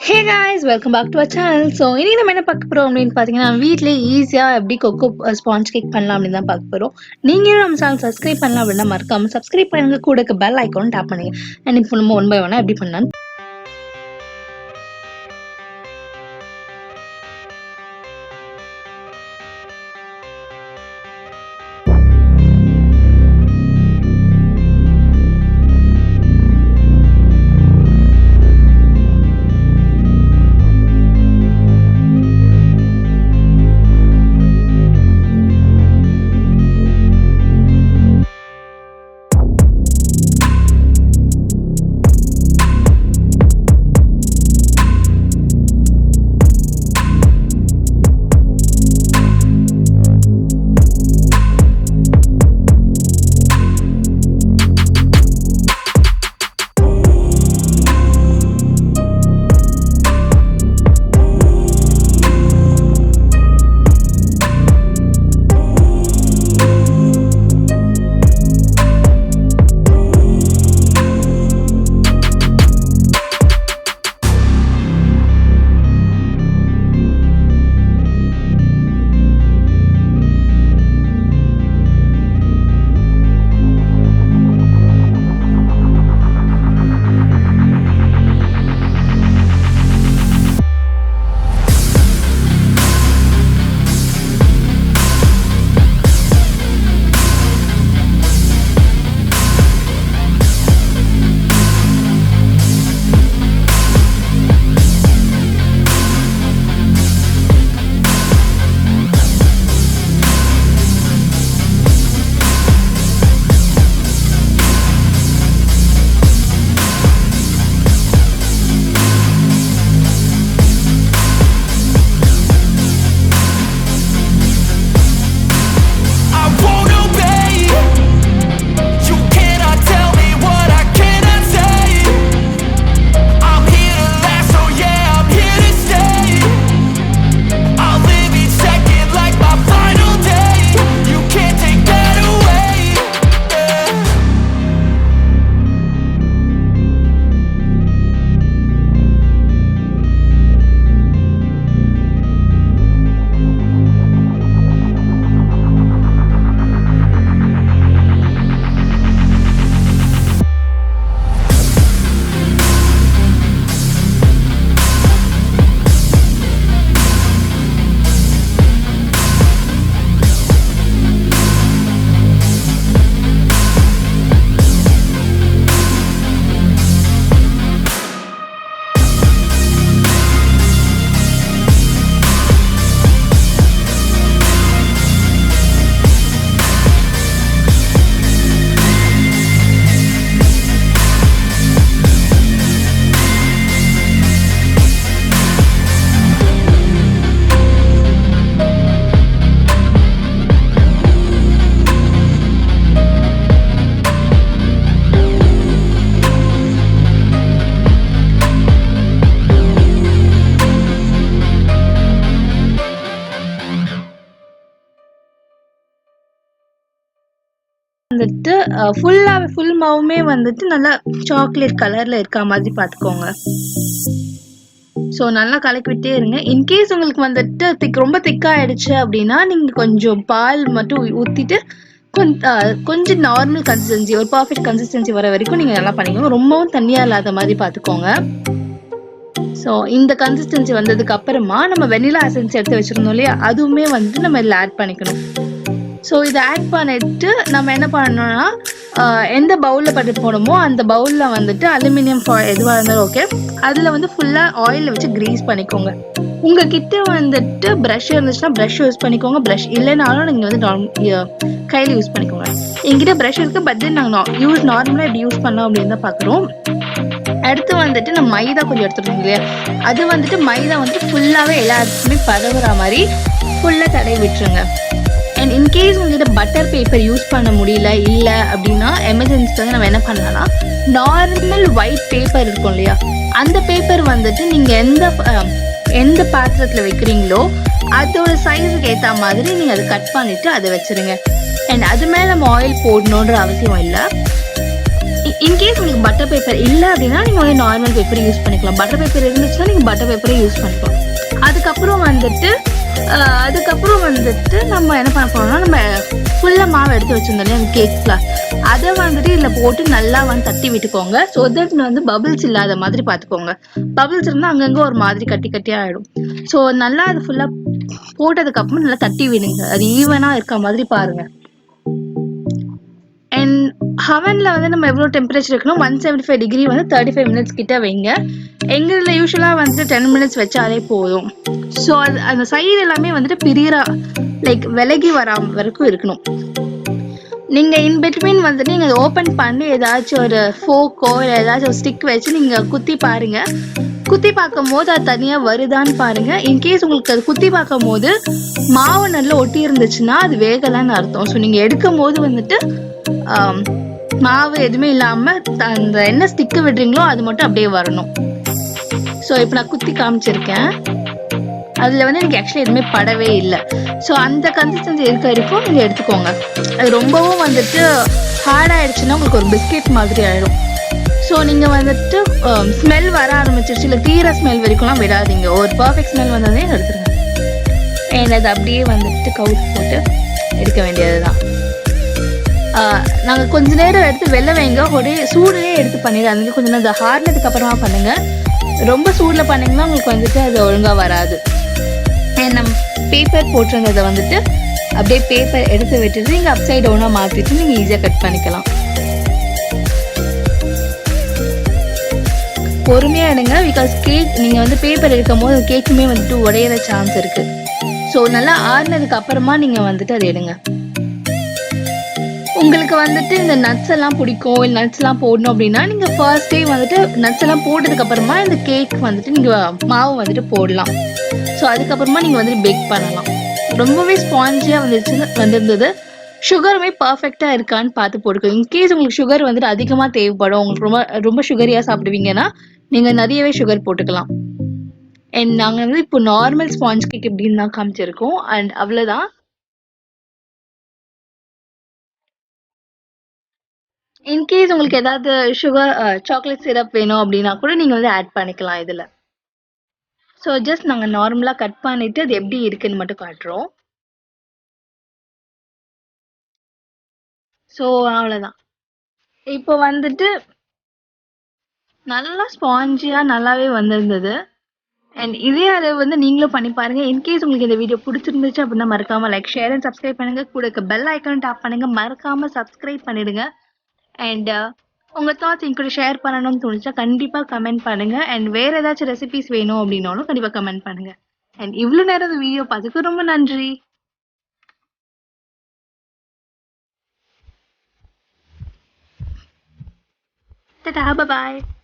Hey guys, welcome back to our channel. So, இன்னைக்கு நம்ம என்ன பார்க்க போறோம் அப்படின்னு பார்த்தீங்கன்னா, வீட்லயே ஈஸியா எப்படி கொக்கோ ஸ்பாஞ்ச் கேக் பண்ணலாம் அப்படின்னு தான் பார்க்க போறோம். நீங்களும் நம்ம சேனல் சப்ஸ்கிரைப் பண்ணலாம் அப்படின்னா மறக்காம சப்ஸ்கிரைப் பண்ணுங்க, கூட பெல் ஐகான் டேப் பண்ணுங்க. அண்ட் இப்போ நம்ம ஒன் பை ஒன்னா எப்படி பண்ணலாம் வந்துட்டு ஃபுல் மாவுமே வந்துட்டு நல்லா சாக்லேட் கலர்ல இருக்க மாதிரி பார்த்துக்கோங்க. ஸோ நல்லா கலக்கி விட்டே இருங்க. இன்கேஸ் உங்களுக்கு வந்துட்டு ரொம்ப திக்காயிடுச்சு அப்படின்னா நீங்கள் கொஞ்சம் பால் மட்டும் ஊற்றிட்டு கொஞ்சம் நார்மல் கன்சிஸ்டன்சி, ஒரு பர்ஃபெக்ட் கன்சிஸ்டன்சி வர வரைக்கும் நீங்கள் நல்லா பண்ணிக்கோங்க. ரொம்பவும் தண்ணியாக இல்லாத மாதிரி பார்த்துக்கோங்க. ஸோ இந்த கன்சிஸ்டன்சி வந்ததுக்கு அப்புறமா நம்ம வெனிலா எசன்ஸ் எடுத்து வச்சிருந்தோம் இல்லையா, அதுவுமே வந்துட்டு நம்ம இதில் ஆட் பண்ணிக்கணும். ஸோ இதை ஆட் பண்ணிட்டு நம்ம என்ன பண்ணணும்னா, எந்த பவுலில் பட்டு போடணுமோ அந்த பவுலில் வந்துட்டு அலுமினியம் ஃபாயில் எதுவாக இருந்தாலும் ஓகே, அதில் வந்து ஃபுல்லாக ஆயிலில் வச்சு க்ரீஸ் பண்ணிக்கோங்க. உங்ககிட்ட வந்துட்டு ப்ரஷ் இருந்துச்சுன்னா ப்ரஷ் யூஸ் பண்ணிக்கோங்க. ப்ரஷ் இல்லைனாலும் நீங்கள் வந்து கையில் யூஸ் பண்ணிக்கோங்க. எங்கிட்ட ப்ரஷ் இருக்குது, பட் தென் நாங்கள் நார்மலாக இப்படி யூஸ் பண்ணோம் அப்படின்னு தான் பார்க்குறோம். அடுத்து வந்துட்டு நம்ம மைதா கொஞ்சம் எடுத்துருக்கோம் இல்லையா, அது வந்துட்டு மைதா வந்துட்டு ஃபுல்லாகவே எல்லா இடத்துலையுமே பரவுற மாதிரி ஃபுல்லாக தடவி விட்டுருங்க. அண்ட் இன்கேஸ் உங்கள்கிட்ட பட்டர் பேப்பர் யூஸ் பண்ண முடியல இல்லை அப்படின்னா எமர்ஜென்சிக்காக நம்ம என்ன பண்ணலாம்னா, நார்மல் ஒயிட் பேப்பர் இருக்கும் இல்லையா, அந்த பேப்பர் வந்துட்டு நீங்கள் எந்த பாத்திரத்தில் வைக்கிறீங்களோ அதோட சைஸுக்கு ஏற்ற மாதிரி நீங்கள் அதை கட் பண்ணிவிட்டு அதை வச்சுருங்க. அண்ட் அது மேலே நம்ம ஆயில் போடணுன்ற அவசியம் இல்லை. இன்கேஸ் உங்களுக்கு பட்டர் பேப்பர் இல்லை அப்படின்னா நீங்கள் வந்து நார்மல் பேப்பரை யூஸ் பண்ணிக்கலாம். பட்டர் பேப்பர் இருந்துச்சுன்னா நீங்கள் பட்டர் பேப்பரை யூஸ் பண்ணிக்கலாம். அதுக்கப்புறம் வந்துட்டு நம்ம என்ன பண்ண போறோம்னா, நம்ம ஃபுல்லாக மாவு எடுத்து வச்சிருந்தோம் இல்லையா அந்த கேக் ஃப்ளார், அதை வந்துட்டு இதில் போட்டு நல்லா வந்து தட்டி விட்டுக்கோங்க. ஸோ தட் வந்து பபிள்ஸ் இல்லாத மாதிரி பார்த்துக்கோங்க. பபிள்ஸ் இருந்தால் அங்கங்கே ஒரு மாதிரி கட்டி கட்டியாக ஆகிடும். ஸோ நல்லா அது ஃபுல்லாக போட்டதுக்கப்புறம் நல்லா தட்டி விடுங்க. அது ஈவனாக இருக்க மாதிரி பாருங்கள். அண்ட் ஹவனில் வந்து நம்ம எவ்வளோ டெம்பரேச்சர் இருக்கணும், 175 டிகிரி வந்து 35 மினிட்ஸ் கிட்ட வைங்க. எங்களில் யூஸ்வலாக வந்துட்டு 10 மினிட்ஸ் வச்சாலே போதும். ஸோ அந்த சைடு எல்லாமே வந்துட்டு பிரியற லைக் விலகி வரைக்கும் இருக்கணும். நீங்கள் இன்பிட்வீன் வந்துட்டு நீங்கள் ஓப்பன் பண்ணி ஏதாச்சும் ஒரு ஃபோக்கோ இல்லை ஏதாச்சும் ஒரு ஸ்டிக் வச்சு நீங்கள் குத்தி பாருங்கள். குத்தி பார்க்கும் போது அது தனியாக வருதான்னு பாருங்கள். இன்கேஸ் உங்களுக்கு அது குத்தி பார்க்கும் போது மாவு நல்லா ஒட்டி இருந்துச்சுன்னா அது வேகலைன்னு அர்த்தம். ஸோ நீங்கள் எடுக்கும் போது வந்துட்டு மாவு எதுவுமே இல்லாமல் அந்த என்ன ஸ்டிக்கு விடுறீங்களோ அது மட்டும் அப்படியே வரணும். ஸோ இப்போ நான் குத்தி காமிச்சிருக்கேன். அதில் வந்து எனக்கு ஆக்சுவலி எதுவுமே படவே இல்லை. ஸோ அந்த கன்சிஸ்டன்சி இருக்க வரைக்கும் நீங்கள் எடுத்துக்கோங்க. அது ரொம்பவும் வந்துட்டு ஹார்ட் ஆகிடுச்சுன்னா உங்களுக்கு ஒரு பிஸ்கெட் மாதிரி ஆகிடும். ஸோ நீங்கள் வந்துட்டு ஸ்மெல் வர ஆரம்பிச்சிருச்சு இல்லை தீர ஸ்மெல் வரைக்கும்லாம் விடாதீங்க. ஒரு பர்ஃபெக்ட் ஸ்மெல் வந்ததே எடுத்துருங்க. அண்ட் அது அப்படியே வந்துட்டு கவுத்து போட்டு எடுக்க வேண்டியது தான். நாங்கள் கொஞ்ச நேரம் எடுத்து வெளில வைங்க. ஒரே சூடுலேயே எடுத்து பண்ணிடாதீங்க. கொஞ்சம் நேரம் அது ஹார்னதுக்கு அப்புறமா பண்ணுங்கள். ரொம்ப சூடில் பண்ணிங்கன்னா உங்களுக்கு வந்துட்டு அது ஒழுங்காக வராது. அண்ட் நம்ம பேப்பர் போட்டிருந்ததை வந்துட்டு அப்படியே பேப்பர் எடுத்து விட்டுட்டு நீங்கள் அப்சைட் டவுனாக மாற்றிட்டு நீங்கள் ஈஸியாக கட் பண்ணிக்கலாம். பொறுமையாக எடுங்க. பிகாஸ் கேக் நீங்கள் வந்து பேப்பர் எடுக்கும் போது கேக்குமே வந்துட்டு உடையிற சான்ஸ் இருக்குது. ஸோ நல்லா ஆறுனதுக்கு அப்புறமா நீங்கள் வந்துட்டு அதை எடுங்க. உங்களுக்கு வந்துட்டு இந்த நட்ஸ் எல்லாம் பிடிக்கும், இல்லை நட்ஸ் எல்லாம் போடணும் அப்படின்னா நீங்கள் ஃபர்ஸ்ட் டே வந்துட்டு நட்ஸ் எல்லாம் போட்டதுக்கு அப்புறமா இந்த கேக் வந்துட்டு நீங்கள் மாவு வந்துட்டு போடலாம். ஸோ அதுக்கப்புறமா நீங்கள் வந்துட்டு பேக் பண்ணலாம். ரொம்பவே ஸ்பாஞ்சியாக வந்திருந்தது. சுகருமே பர்ஃபெக்டாக இருக்கான்னு பார்த்து போட்டுக்கோங்க. இன்கேஸ் உங்களுக்கு சுகர் வந்துட்டு அதிகமாக தேவைப்படும், உங்களுக்கு ரொம்ப ரொம்ப சுகரியாக சாப்பிடுவீங்கன்னா நீங்கள் நிறையவே சுகர் போட்டுக்கலாம். அண்ட் நாங்கள் வந்து இப்போ நார்மல் ஸ்பாஞ்ச் கேக் எப்படின்னு தான் காமிச்சிருக்கோம். அண்ட் அவ்வளோதான். இன்கேஸ் உங்களுக்கு ஏதாவது சுகர் சாக்லேட் சிரப் வேணும் அப்படின்னா கூட நீங்கள் வந்து ஆட் பண்ணிக்கலாம் இதில். ஸோ ஜஸ்ட் நாங்கள் நார்மலாக கட் பண்ணிவிட்டு அது எப்படி இருக்குன்னு மட்டும் காட்டுறோம். ஸோ அவ்வளோதான். இப்போ வந்துட்டு நல்லா ஸ்பாஞ்சியாக நல்லாவே வந்திருந்தது. அண்ட் இதே அதை வந்து நீங்களும் பண்ணி பாருங்கள். இன்கேஸ் உங்களுக்கு இந்த வீடியோ பிடிச்சிருந்துச்சு அப்படின்னா மறக்காமல் லைக், ஷேர் அண்ட் சப்ஸ்கிரைப் பண்ணுங்கள். கூட இருக்க பெல் ஐக்கான் டாப் பண்ணுங்கள். மறக்காமல் சப்ஸ்கிரைப் பண்ணிடுங்க. அண்ட் உங்கள் தாட்ஸ் என் கூட ஷேர் பண்ணணும்னு தோணுச்சா கண்டிப்பாக கமெண்ட் பண்ணுங்கள். அண்ட் வேறு ஏதாச்சும் ரெசிபிஸ் வேணும் அப்படின்னாலும் கண்டிப்பாக கமெண்ட் பண்ணுங்கள். அண்ட் இவ்வளோ நேரம் இந்த வீடியோ பார்த்துக்கு ரொம்ப நன்றி. Ta-ta, bye-bye.